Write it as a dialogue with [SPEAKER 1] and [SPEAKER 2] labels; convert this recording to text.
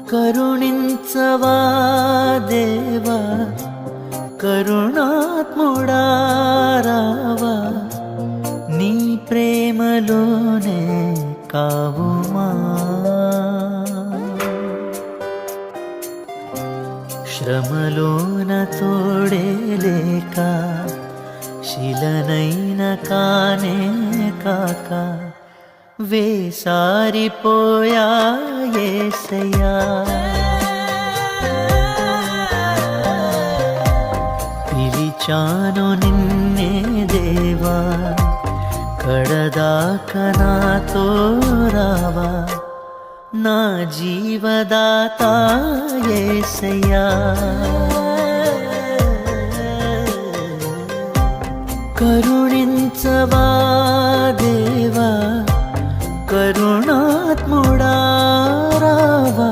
[SPEAKER 1] కరుణించవా దేవా కరుణాత్ముడా రావా నీ ప్రేమలోనే కావుమా శ్రమలోన తోడే లేక శిలనైన కానే కాక వేసారిపోయా యేసయ్యా పిలిచాను నిన్నే దేవా కడదాక నాతో రావా నా జీవదాత యేసయ్యా కరుణించవా దేవా కరుణాత్ముడా రావా